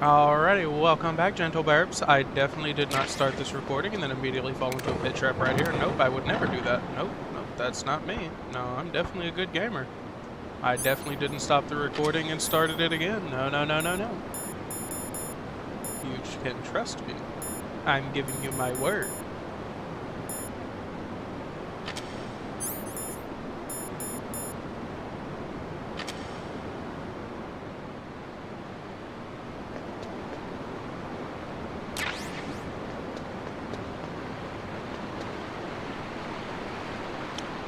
Alrighty, welcome back, gentle berbs. I definitely did not start this recording and then immediately fall into a pit trap right here. Nope, I would never do that. Nope, that's not me. No, I'm definitely a good gamer. I definitely didn't stop the recording and started it again. No. You can trust me. I'm giving you my word.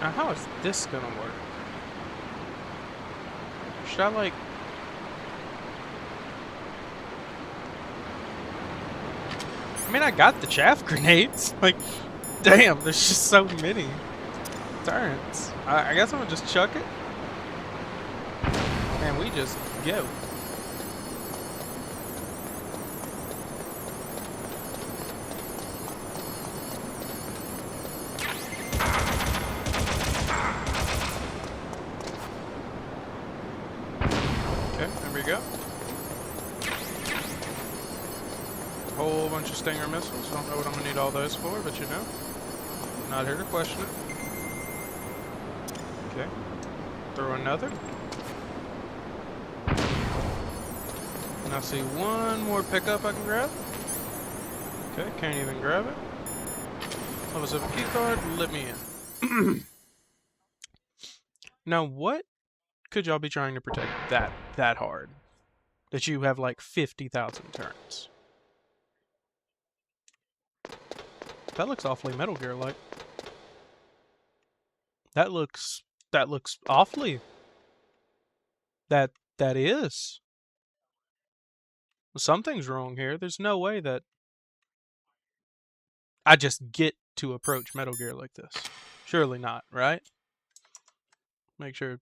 Now, how is this gonna work? Should I, like... I mean, I got the chaff grenades. Like, damn, there's just so many turrets. I guess I'm gonna just chuck it. And we just go. Okay, there we go. Whole bunch of Stinger missiles. Don't know what I'm gonna need all those for, but you know. Not here to question it. Okay. Throw another. And I see one more pickup I can grab. Okay, can't even grab it. Level 7 key card, let me in. Now what could y'all be trying to protect that hard? That you have like 50,000 turrets. That looks awfully Metal Gear-like. That looks awfully. That is. Something's wrong here. There's no way that I just get to approach Metal Gear like this. Surely not, right? Make sure.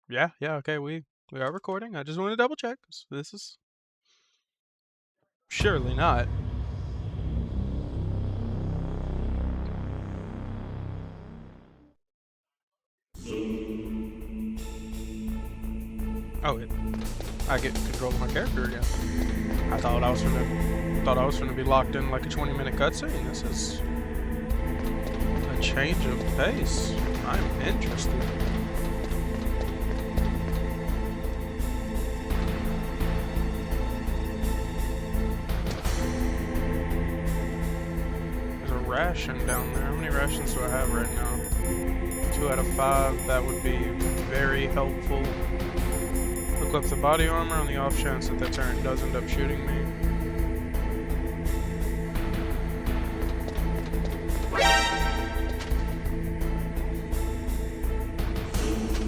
Yeah, okay, we are recording. I just want to double check. This is surely not. Oh, I get control of my character again. I thought I was gonna be locked in like a 20-minute cutscene. This is a change of pace. I'm interested. There's a ration down there. How many rations do I have right now? 2 out of 5. That would be very helpful. Equip the body armor on the off chance that turret does end up shooting me.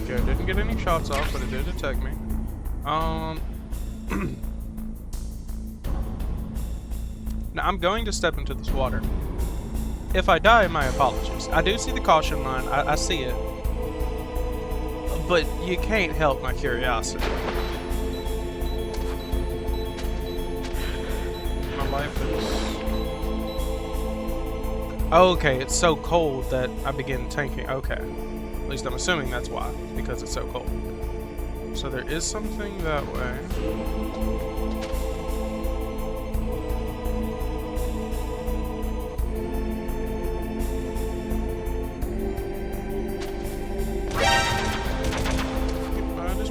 Okay, I didn't get any shots off, but it did detect me. Now I'm going to step into this water. If I die, my apologies. I do see the caution line. I see it. But you can't help my curiosity. My life is... Okay, it's so cold that I begin tanking. Okay. At least I'm assuming that's why. Because it's so cold. So there is something that way.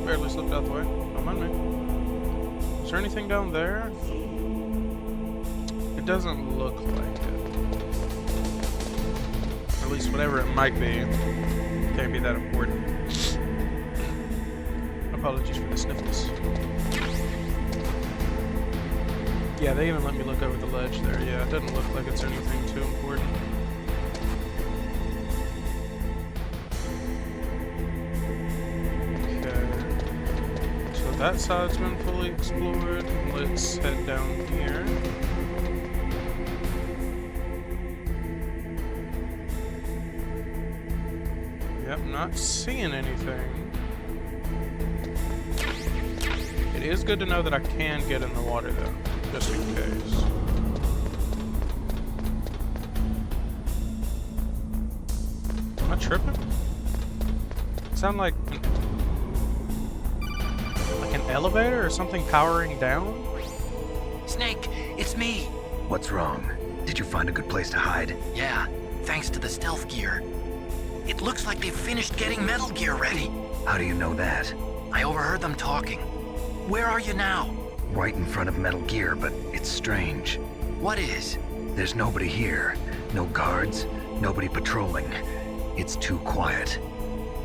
Barely slipped out the way. Don't mind me. Is there anything down there? It doesn't look like it. Or at least whatever it might be. Can't be that important. Apologies for the sniffles. Yeah, they even let me look over the ledge there. Yeah, it doesn't look like it's anything too important. That side's been fully explored. Let's head down here. Yep, not seeing anything. It is good to know that I can get in the water though, just in case. Am I tripping? Sound like an elevator or something powering down? Snake, it's me. What's wrong? Did you find a good place to hide? Yeah, thanks to the stealth gear. It looks like they've finished getting Metal Gear ready. How do you know that? I overheard them talking. Where are you now? Right in front of Metal Gear, but it's strange. What is? There's nobody here. No guards, nobody patrolling. It's too quiet.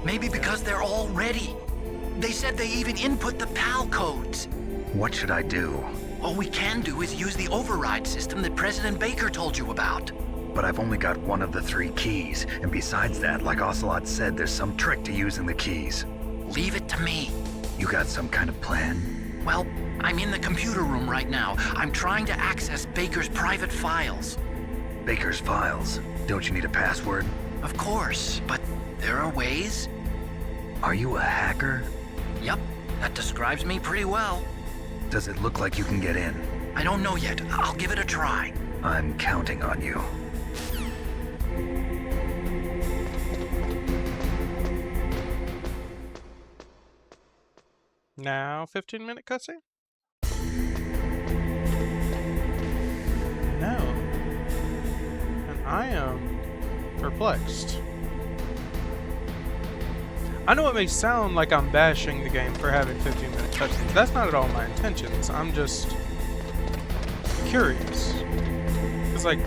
Maybe because they're all ready. They said they even input the PAL codes. What should I do? All we can do is use the override system that President Baker told you about. But I've only got one of the 3 keys, and besides that, like Ocelot said, there's some trick to using the keys. Leave it to me. You got some kind of plan? Well, I'm in the computer room right now. I'm trying to access Baker's private files. Baker's files? Don't you need a password? Of course, but there are ways. Are you a hacker? Yep, that describes me pretty well. Does it look like you can get in? I don't know yet. I'll give it a try. I'm counting on you. Now, 15-minute cutscene? No. And I am perplexed. I know it may sound like I'm bashing the game for having 15-minute cutscenes. That's not at all my intentions. I'm just curious. It's like,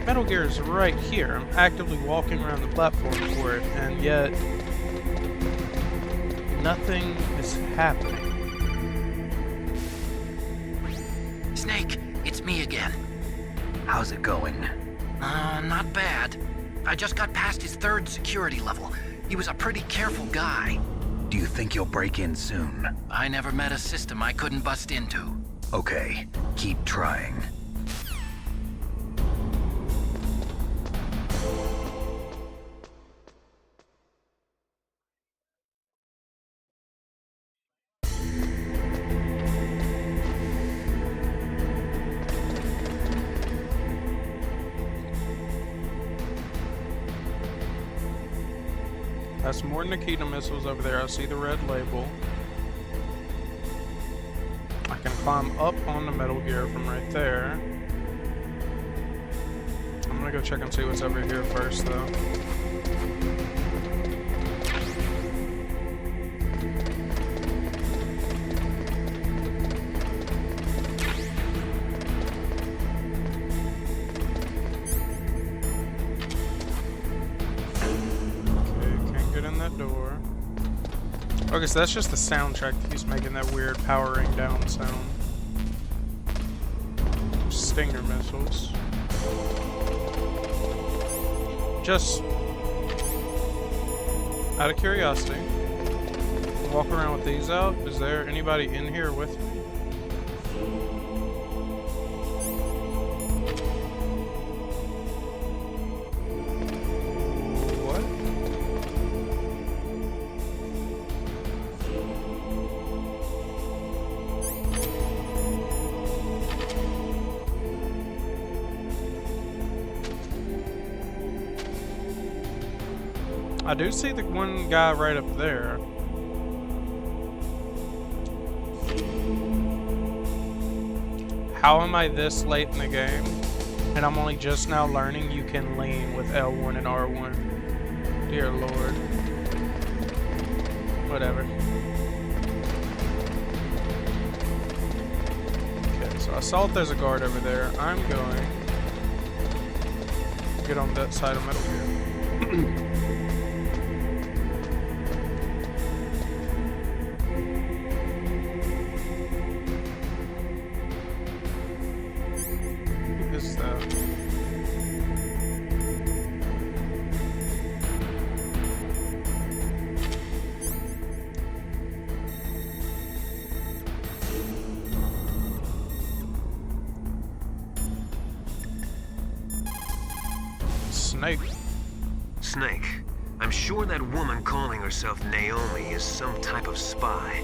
Metal Gear is right here. I'm actively walking around the platform for it, and yet nothing is happening. Snake, it's me again. How's it going? Not bad. I just got past his 3rd security level. He was a pretty careful guy. Do you think you'll break in soon? I never met a system I couldn't bust into. Okay, keep trying. That's more Nikita missiles over there. I see the red label. I can climb up on the Metal Gear from right there. I'm gonna go check and see what's over here first, though. Door. Okay, so that's just the soundtrack that he's making that weird powering down sound. Stinger missiles. Just out of curiosity, walk around with these out. Is there anybody in here with me? I do see the one guy right up there. How am I this late in the game? And I'm only just now learning you can lean with L1 and R1. Dear Lord. Whatever. Okay, so I saw that there's a guard over there. I'm going to get on that side of Metal Gear. Snake, I'm sure that woman calling herself Naomi is some type of spy.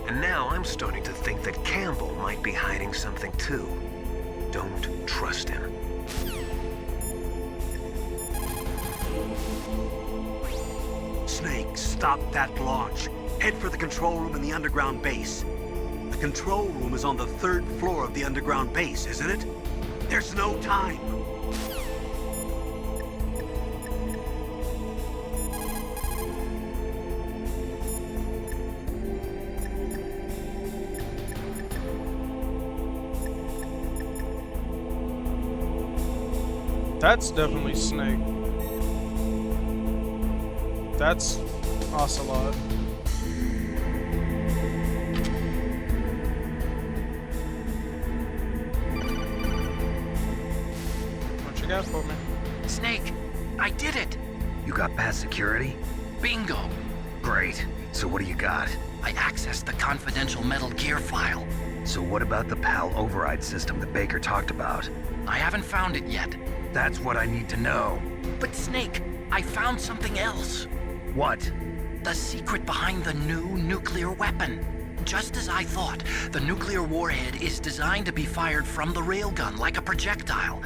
And now I'm starting to think that Campbell might be hiding something too. Don't trust him. Snake, stop that launch. Head for the control room in the underground base. The control room is on the 3rd floor of the underground base, isn't it? There's no time. That's definitely Snake. That's Ocelot. What you got for me? Snake, I did it! You got past security? Bingo! Great. So what do you got? I accessed the confidential Metal Gear file. So what about the PAL override system that Baker talked about? I haven't found it yet. That's what I need to know. But Snake, I found something else. What? The secret behind the new nuclear weapon. Just as I thought, the nuclear warhead is designed to be fired from the railgun like a projectile.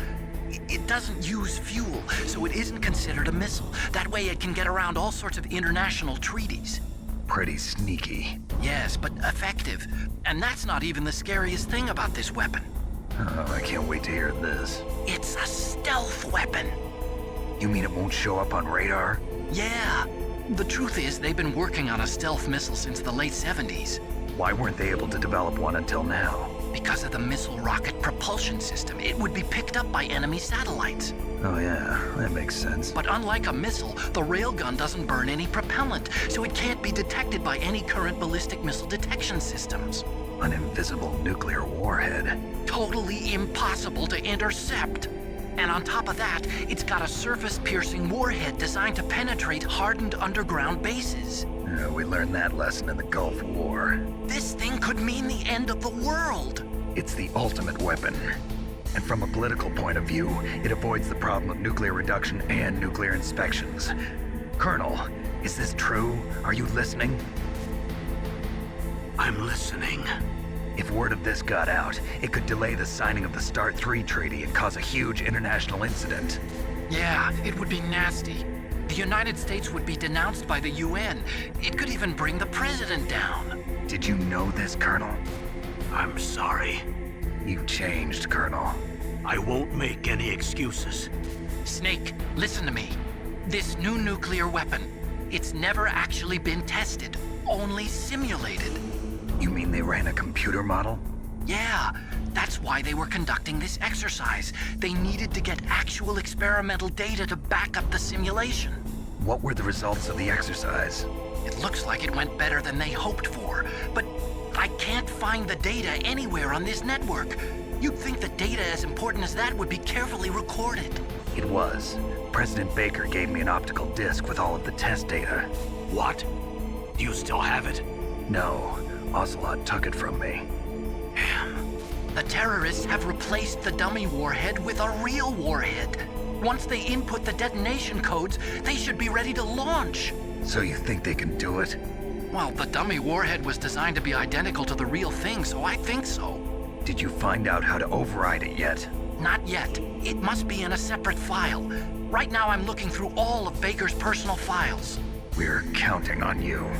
It doesn't use fuel, so it isn't considered a missile. That way it can get around all sorts of international treaties. Pretty sneaky. Yes, but effective. And that's not even the scariest thing about this weapon. Oh, I can't wait to hear this. It's a stealth weapon. You mean it won't show up on radar? Yeah. The truth is, they've been working on a stealth missile since the late 70s. Why weren't they able to develop one until now? Because of the missile rocket propulsion system, it would be picked up by enemy satellites. Oh yeah, that makes sense. But unlike a missile, the railgun doesn't burn any propellant, so it can't be detected by any current ballistic missile detection systems. An invisible nuclear warhead. Totally impossible to intercept. And on top of that, it's got a surface-piercing warhead designed to penetrate hardened underground bases. We learned that lesson in the Gulf War. This thing could mean the end of the world. It's the ultimate weapon. And from a political point of view, it avoids the problem of nuclear reduction and nuclear inspections. Colonel, is this true? Are you listening? I'm listening. If word of this got out, it could delay the signing of the START 3 treaty and cause a huge international incident. Yeah, it would be nasty. The United States would be denounced by the UN. It could even bring the president down. Did you know this, Colonel? I'm sorry. You've changed, Colonel. I won't make any excuses. Snake, listen to me. This new nuclear weapon, it's never actually been tested, only simulated. You mean they ran a computer model? Yeah, that's why they were conducting this exercise. They needed to get actual experimental data to back up the simulation. What were the results of the exercise? It looks like it went better than they hoped for, but I can't find the data anywhere on this network. You'd think that data as important as that would be carefully recorded. It was. President Baker gave me an optical disc with all of the test data. What? Do you still have it? No, Ocelot took it from me. The terrorists have replaced the dummy warhead with a real warhead. Once they input the detonation codes, they should be ready to launch. So you think they can do it? Well, the dummy warhead was designed to be identical to the real thing, so I think so. Did you find out how to override it yet? Not yet. It must be in a separate file. Right now I'm looking through all of Baker's personal files. We're counting on you.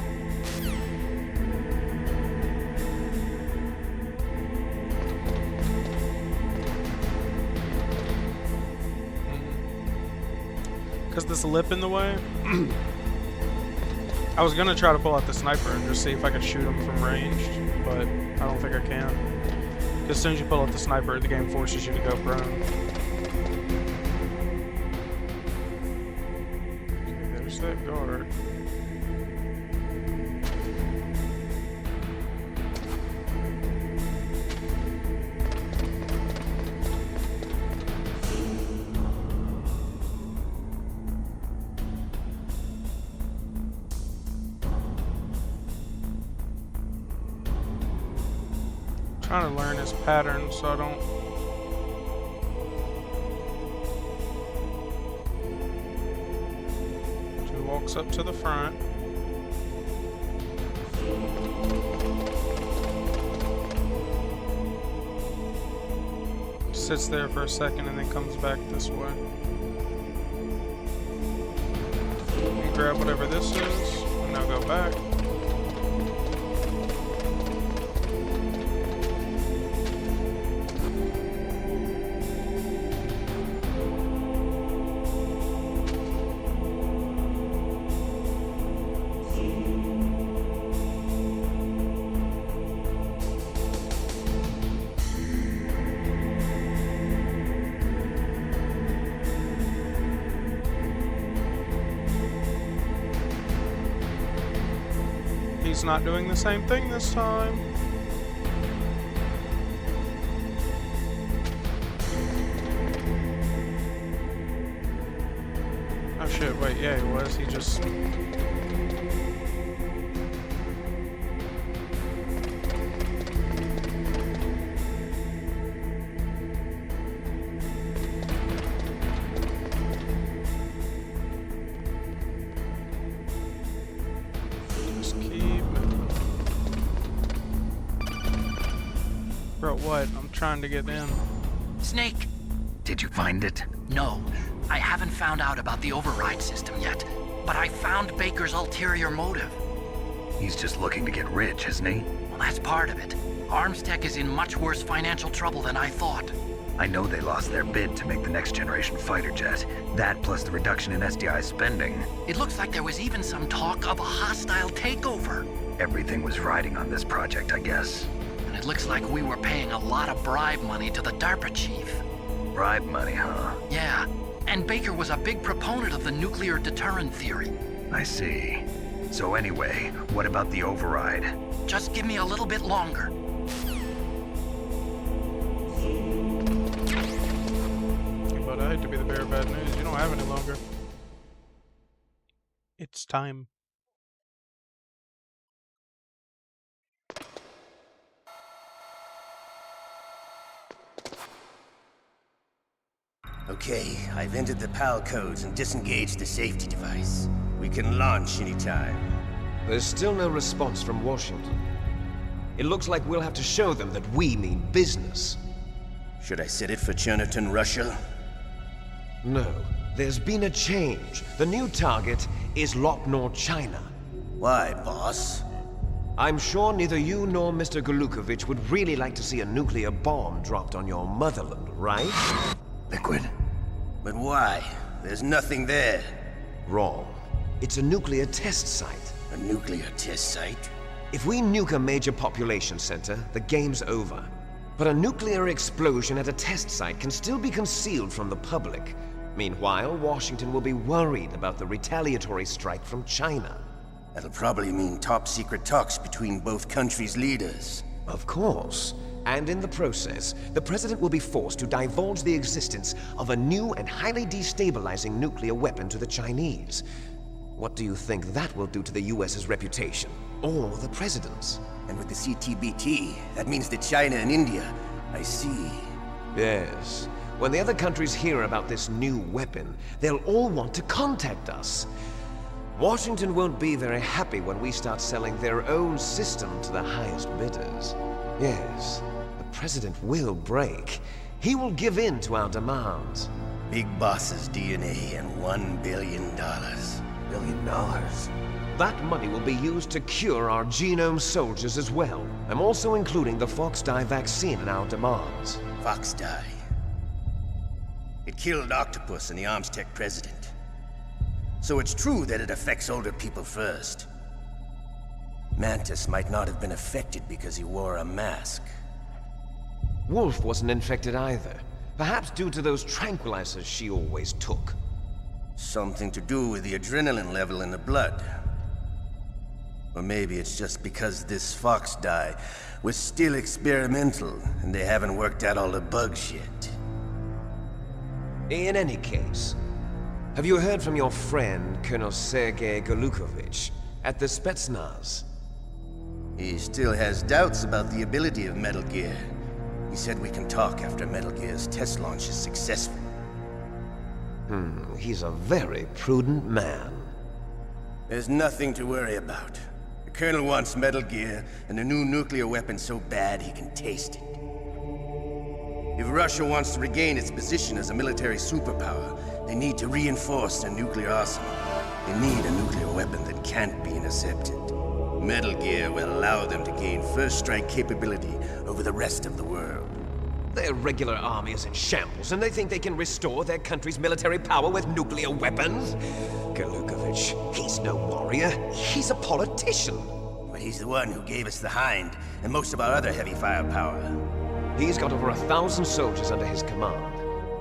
Because this lip in the way. I was gonna try to pull out the sniper and just see if I could shoot him from range, but I don't think I can. As soon as you pull out the sniper, the game forces you to go prone. There's that guard. Trying to learn his pattern so I don't. Two walks up to the front. Sits there for a second and then comes back this way. And grab whatever this is, and now go back. he's not doing the same thing this time. Oh shit, wait, yeah, he was. He just... Bro, what? I'm trying to get in. Snake! Did you find it? No, I haven't found out about the override system yet, but I found Baker's ulterior motive. He's just looking to get rich, isn't he? Well, that's part of it. Armstech is in much worse financial trouble than I thought. I know they lost their bid to make the next generation fighter jet. That plus the reduction in SDI spending. It looks like there was even some talk of a hostile takeover. Everything was riding on this project, I guess. And it looks like we were paying a lot of bribe money to the DARPA chief. Bribe money, huh? Yeah, and Baker was a big proponent of the nuclear deterrent theory. I see. So anyway, what about the override? Just give me a little bit longer. But I hate to be the bearer of bad news. You don't have any longer. It's time. Okay, I've entered the PAL codes and disengaged the safety device. We can launch anytime. There's still no response from Washington. It looks like we'll have to show them that we mean business. Should I set it for Cherniton, Russia? No, there's been a change. The new target is Lopnor, China. Why, boss? I'm sure neither you nor Mr. Golukovich would really like to see a nuclear bomb dropped on your motherland, right? Liquid? But why? There's nothing there. Wrong. It's a nuclear test site. A nuclear test site? If we nuke a major population center, the game's over. But a nuclear explosion at a test site can still be concealed from the public. Meanwhile, Washington will be worried about the retaliatory strike from China. That'll probably mean top-secret talks between both countries' leaders. Of course. And in the process, the President will be forced to divulge the existence of a new and highly destabilizing nuclear weapon to the Chinese. What do you think that will do to the US's reputation? Or the President's? And with the CTBT, that means that China and India... I see. Yes. When the other countries hear about this new weapon, they'll all want to contact us. Washington won't be very happy when we start selling their own system to the highest bidders. Yes, the President will break. He will give in to our demands. Big Boss's DNA and $1 billion. $1 billion? That money will be used to cure our genome soldiers as well. I'm also including the Foxdie vaccine in our demands. Foxdie. It killed Octopus and the Armstech president. So it's true that it affects older people first. Mantis might not have been affected because he wore a mask. Wolf wasn't infected either. Perhaps due to those tranquilizers she always took. Something to do with the adrenaline level in the blood. Or maybe it's just because this Foxdie was still experimental and they haven't worked out all the bugs yet. In any case, have you heard from your friend, Colonel Sergei Golukovich, at the Spetsnaz? He still has doubts about the ability of Metal Gear. He said we can talk after Metal Gear's test launch is successful. He's a very prudent man. There's nothing to worry about. The Colonel wants Metal Gear and a new nuclear weapon so bad he can taste it. If Russia wants to regain its position as a military superpower, they need to reinforce their nuclear arsenal. They need a nuclear weapon that can't be intercepted. Metal Gear will allow them to gain first strike capability over the rest of the world. Their regular army is in shambles, and they think they can restore their country's military power with nuclear weapons? Golukovich, he's no warrior. He's a politician. But he's the one who gave us the Hind and most of our other heavy firepower. He's got over 1,000 soldiers under his command.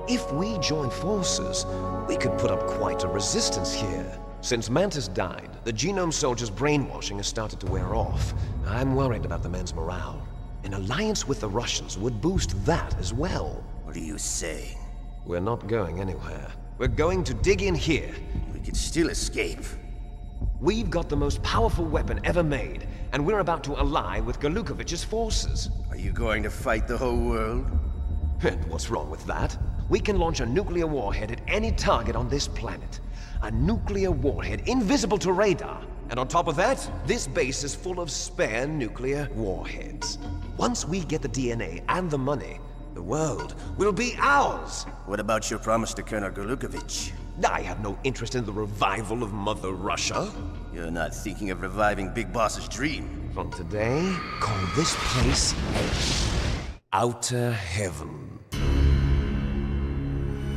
If we join forces, we could put up quite a resistance here. Since Mantis died, the Genome Soldier's brainwashing has started to wear off. I'm worried about the men's morale. An alliance with the Russians would boost that as well. What are you saying? We're not going anywhere. We're going to dig in here. We could still escape. We've got the most powerful weapon ever made, and we're about to ally with Galukovich's forces. Are you going to fight the whole world? And what's wrong with that? We can launch a nuclear warhead at any target on this planet. A nuclear warhead invisible to radar. And on top of that, this base is full of spare nuclear warheads. Once we get the DNA and the money, the world will be ours! What about your promise to Colonel Galukovich? I have no interest in the revival of Mother Russia. You're not thinking of reviving Big Boss's dream. From today, call this place Outer Heaven.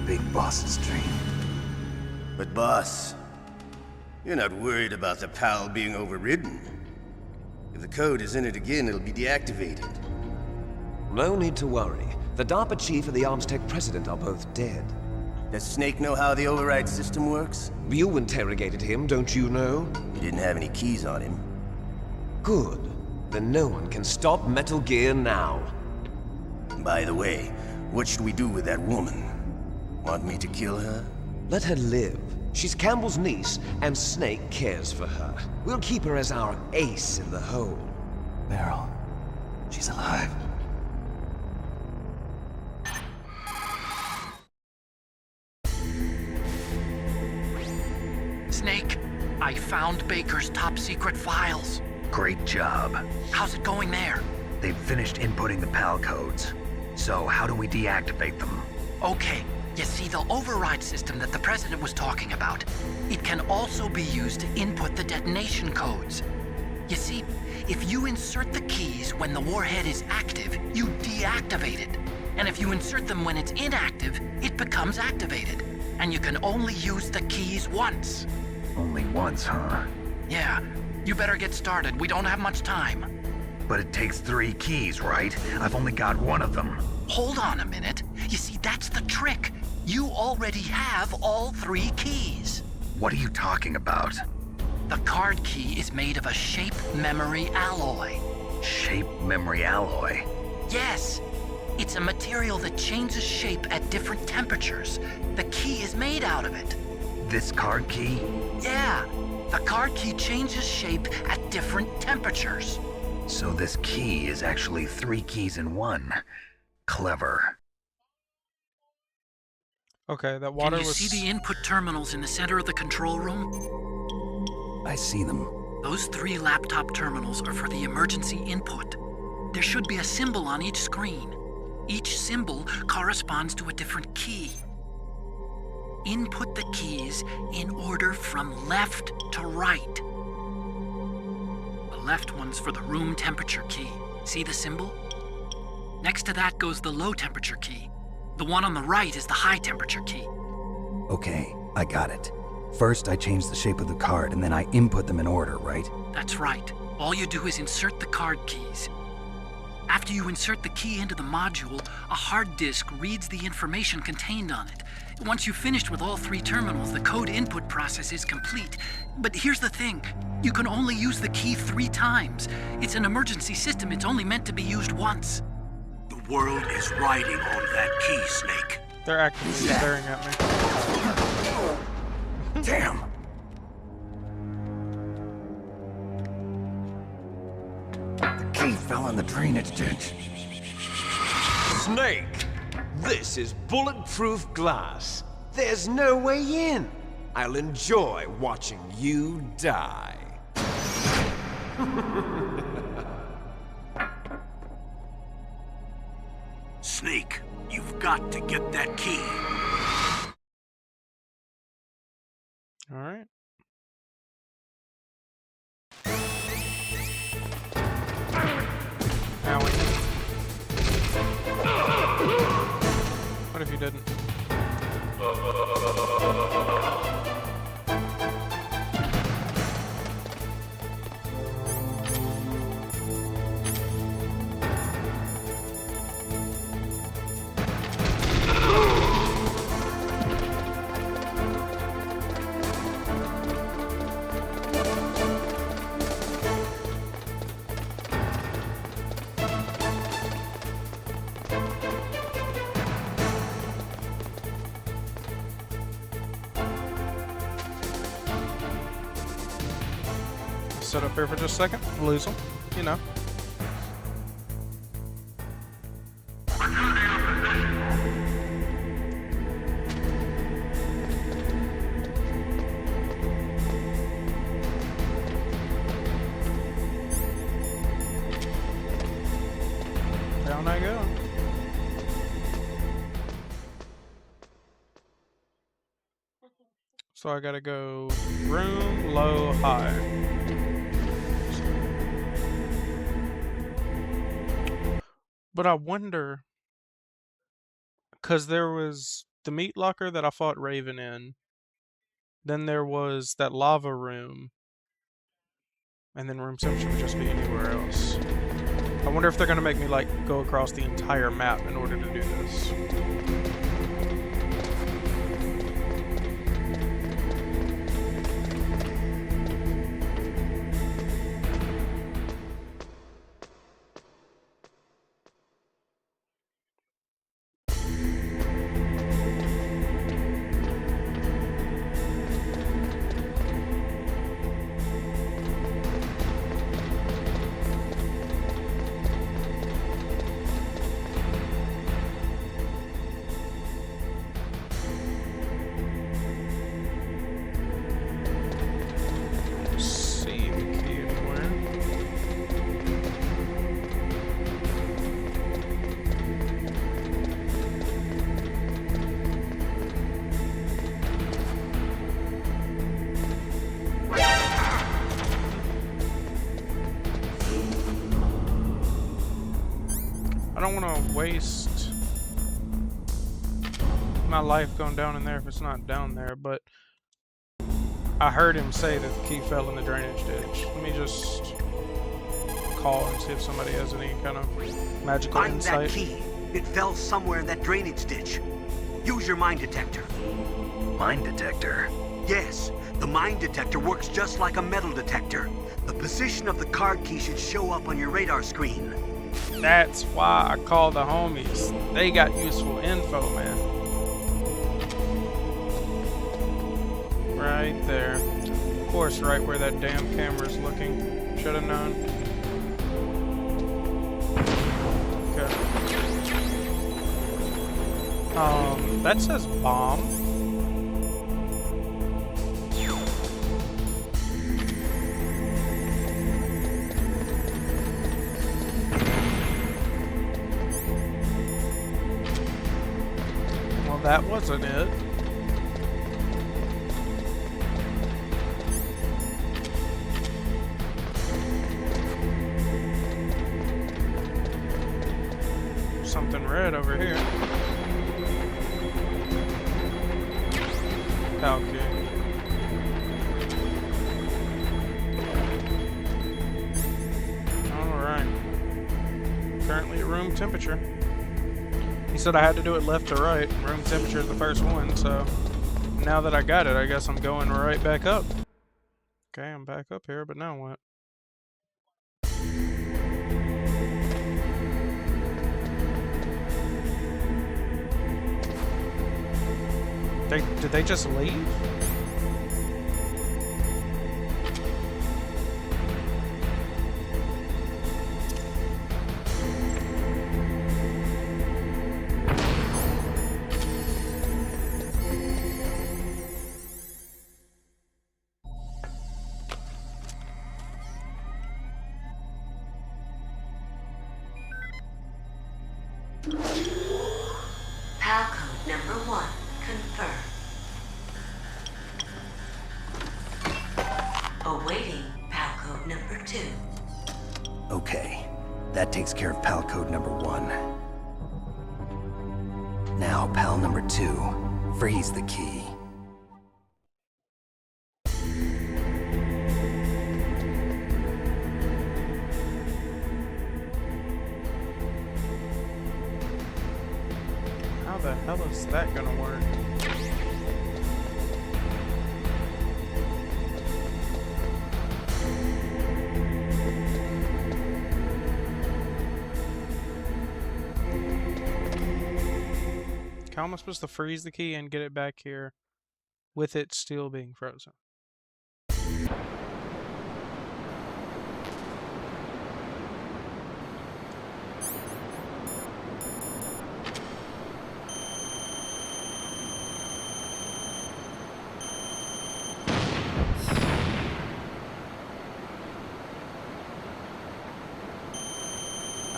Big Boss's dream. But boss, you're not worried about the PAL being overridden. If the code is in it again, it'll be deactivated. No need to worry. The DARPA chief and the Armstech president are both dead. Does Snake know how the override system works? You interrogated him, don't you know? He didn't have any keys on him. Good. Then no one can stop Metal Gear now. By the way, what should we do with that woman? Want me to kill her? Let her live. She's Campbell's niece, and Snake cares for her. We'll keep her as our ace in the hole. Meryl. She's alive. Snake, I found Baker's top-secret files. Great job. How's it going there? They've finished inputting the PAL codes. So how do we deactivate them? Okay, you see the override system that the President was talking about. It can also be used to input the detonation codes. You see, if you insert the keys when the warhead is active, you deactivate it. And if you insert them when it's inactive, it becomes activated. And you can only use the keys once. Only once, huh? Yeah, you better get started. We don't have much time. But it takes 3 keys, right? I've only got one of them. Hold on a minute. You see, that's the trick. You already have all 3 keys. What are you talking about? The card key is made of a shape memory alloy. Shape memory alloy? Yes. It's a material that changes shape at different temperatures. The key is made out of it. This card key? Yeah. The card key changes shape at different temperatures. So this key is actually 3 keys in one. Clever. Okay, that water Can you was... see the input terminals in the center of the control room? I see them. Those 3 laptop terminals are for the emergency input. There should be a symbol on each screen. Each symbol corresponds to a different key. Input the keys in order from left to right. The left one's for the room temperature key. See the symbol? Next to that goes the low temperature key. The one on the right is the high temperature key. Okay, I got it. First, I change the shape of the card, and then I input them in order, right? That's right. All you do is insert the card keys. After you insert the key into the module, a hard disk reads the information contained on it. Once you've finished with all 3 terminals, the code input process is complete. But here's the thing. You can only use the key 3 times. It's an emergency system. It's only meant to be used once. The world is riding on that key, Snake. They're actively staring at me. Damn! The key fell in the drainage ditch. Snake! This is bulletproof glass. There's no way in. I'll enjoy watching you die. Snake, you've got to get that key. All right. Owie. What if you didn't? sit up here for just a second, lose them, you know. Down I go. So I gotta go room, low, high. But I wonder, because there was the meat locker that I fought Raven in, then there was that lava room, and then room temperature would just be anywhere else. I wonder if they're gonna make me like go across the entire map in order to do this. I don't want to waste my life going down in there if it's not down there, but I heard him say that the key fell in the drainage ditch. Let me just call and see if somebody has any kind of magical Find insight. that key. It fell somewhere in that drainage ditch. Use your mine detector. Mine detector? Yes, the mine detector works just like a metal detector. The position of the card key should show up on your radar screen. That's why I call the homies. They got useful info, man. Right there. Of course, right where that damn camera's looking. Should have known. Okay. That says bomb. Well, that wasn't it. Something red over here. Okay. Alright. Currently at room temperature. He said I had to do it left to right. Room temperature is the first one, so now that I got it, I guess I'm going right back up. Okay, I'm back up here, but now what? Did they just leave? PAL code number 1 confirmed. Awaiting PAL code number 2. Okay, that takes care of PAL code number 1. Now, PAL number 2, freeze the key. How the hell is that gonna work? How am I supposed to freeze the key and get it back here with it still being frozen?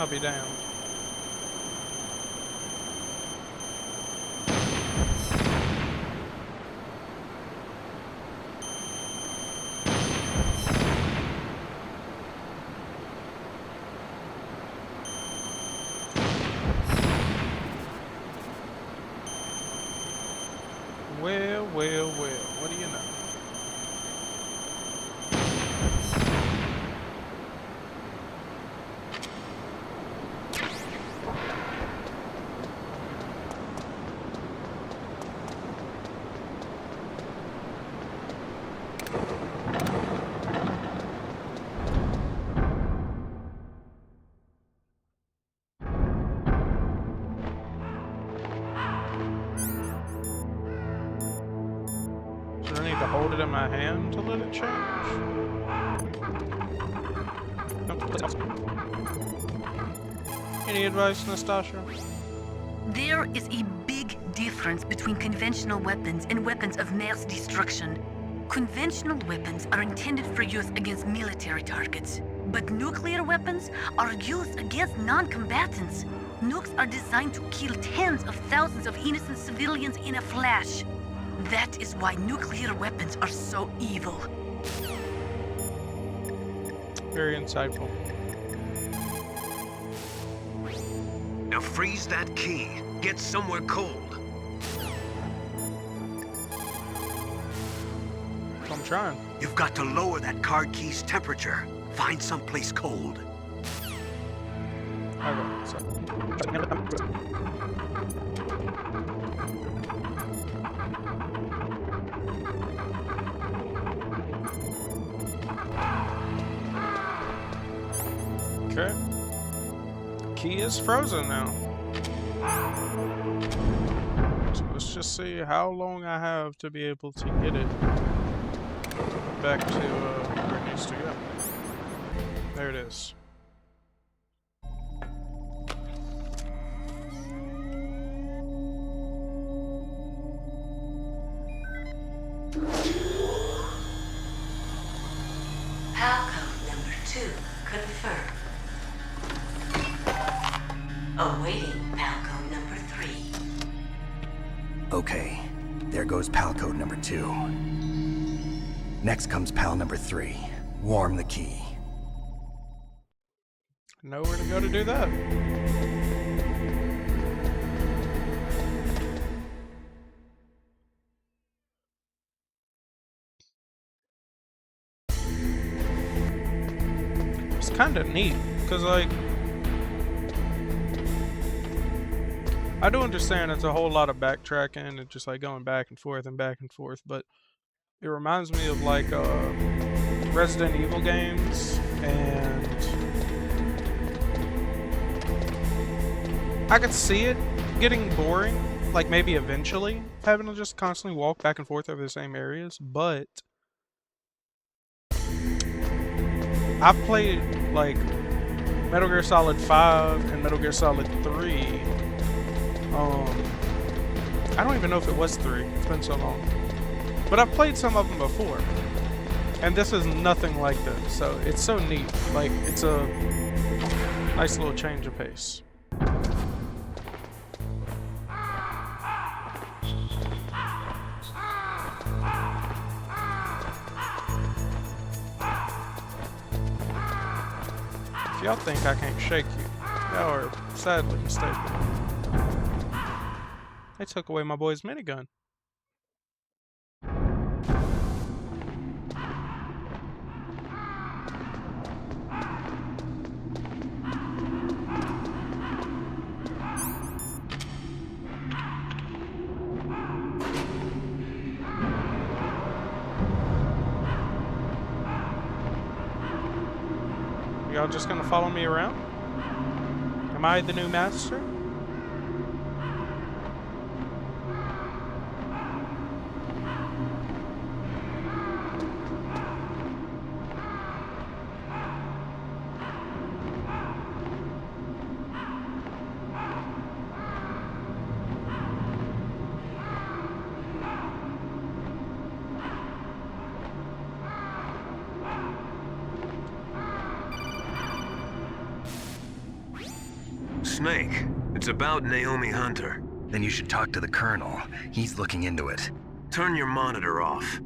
I'll be damned. Well, well, well, what do you know? Do I need to hold it in my hand to let it change? Any advice, Nastasha? There is a big difference between conventional weapons and weapons of mass destruction. Conventional weapons are intended for use against military targets, but nuclear weapons are used against non-combatants. Nukes are designed to kill tens of thousands of innocent civilians in a flash. That is why nuclear weapons are so evil. Very insightful. Now freeze that key. Get somewhere cold. I'm trying. You've got to lower that card key's temperature. Find someplace cold. Okay, so. Okay. Key is frozen now. So let's just see how long I have to be able to get it back to where it needs to go. There it is. PAL code number 2 confirmed. Awaiting PAL code number 3. Okay, there goes PAL code number 2. Next comes PAL number 3. Warm the key. Nowhere to go to do that. It's kind of neat, because, like, I do understand it's a whole lot of backtracking and just, like, going back and forth, but it reminds me of, like, Resident Evil games, and I could see it getting boring, like, maybe eventually, having to just constantly walk back and forth over the same areas, but I've played, like, Metal Gear Solid 5 and Metal Gear Solid 3. I don't even know if it was 3. It's been so long. But I've played some of them before. And this is nothing like this. So it's so neat. Like, it's a nice little change of pace. If y'all think I can't shake you, y'all are sadly mistaken. They took away my boy's minigun. Y'all just gonna follow me around? Am I the new master? Snake, it's about Naomi Hunter. Then you should talk to the Colonel. He's looking into it. Turn your monitor off.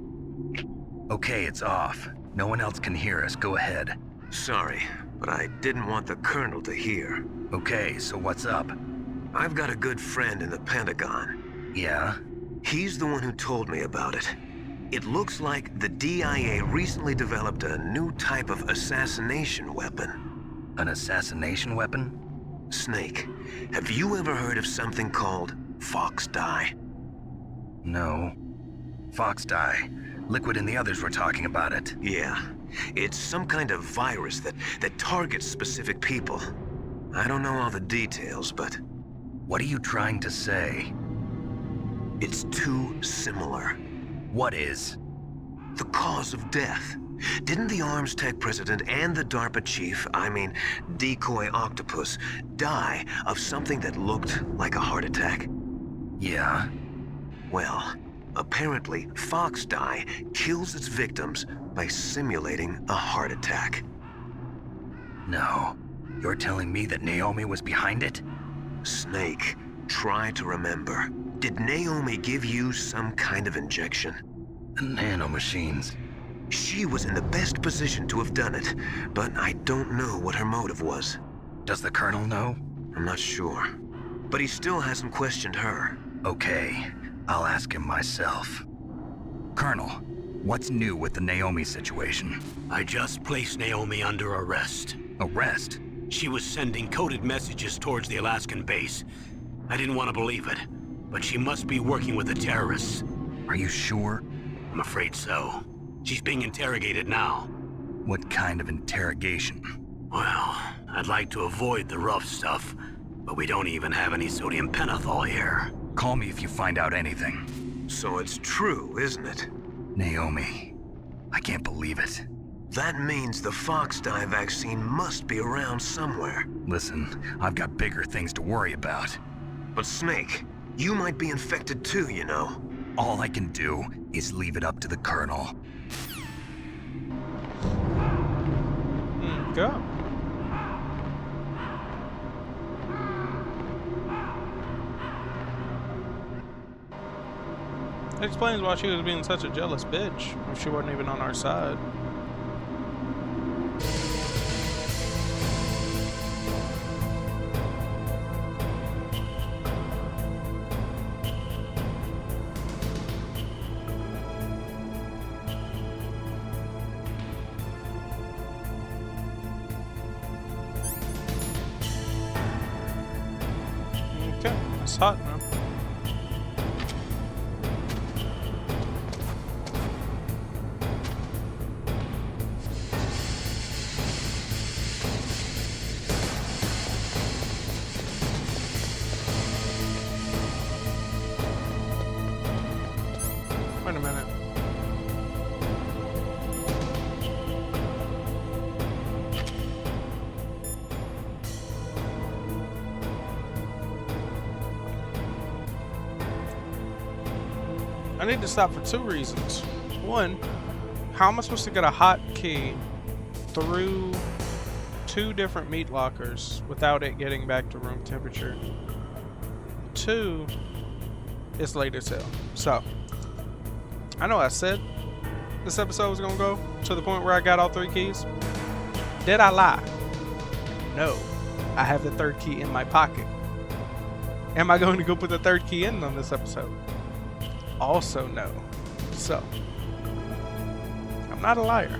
Okay, it's off. No one else can hear us. Go ahead. Sorry, but I didn't want the Colonel to hear. Okay, so what's up? I've got a good friend in the Pentagon. Yeah? He's the one who told me about it. It looks like the DIA recently developed a new type of assassination weapon. An assassination weapon? Snake, have you ever heard of something called Fox Dye? No. Fox Dye. Liquid and the others were talking about it. Yeah. It's some kind of virus that targets specific people. I don't know all the details, but... What are you trying to say? It's too similar. What is? The cause of death. Didn't the Arms Tech president and the DARPA chief, Decoy Octopus, die of something that looked like a heart attack? Yeah? Well, apparently Fox Dye kills its victims by simulating a heart attack. No. You're telling me that Naomi was behind it? Snake, try to remember. Did Naomi give you some kind of injection? The nanomachines. She was in the best position to have done it, but I don't know what her motive was. Does the Colonel know? I'm not sure. But he still hasn't questioned her. Okay, I'll ask him myself. Colonel, what's new with the Naomi situation? I just placed Naomi under arrest. Arrest? She was sending coded messages towards the Alaskan base. I didn't want to believe it, but she must be working with the terrorists. Are you sure? I'm afraid so. She's being interrogated now. What kind of interrogation? Well, I'd like to avoid the rough stuff, but we don't even have any sodium pentothal here. Call me if you find out anything. So it's true, isn't it? Naomi, I can't believe it. That means the Fox Dye vaccine must be around somewhere. Listen, I've got bigger things to worry about. But Snake, you might be infected too, you know. All I can do is leave it up to the Colonel. Go. It explains why she was being such a jealous bitch if she wasn't even on our side. Okay, it's hot now. Wait a minute. I need to stop for two reasons. One, how am I supposed to get a hotkey through two different meat lockers without it getting back to room temperature? Two, it's late as hell. So, I know I said this episode was gonna go to the point where I got all three keys. Did I lie? No. I have the third key in my pocket. Am I going to go put the third key in on this episode? Also no. So, I'm not a liar.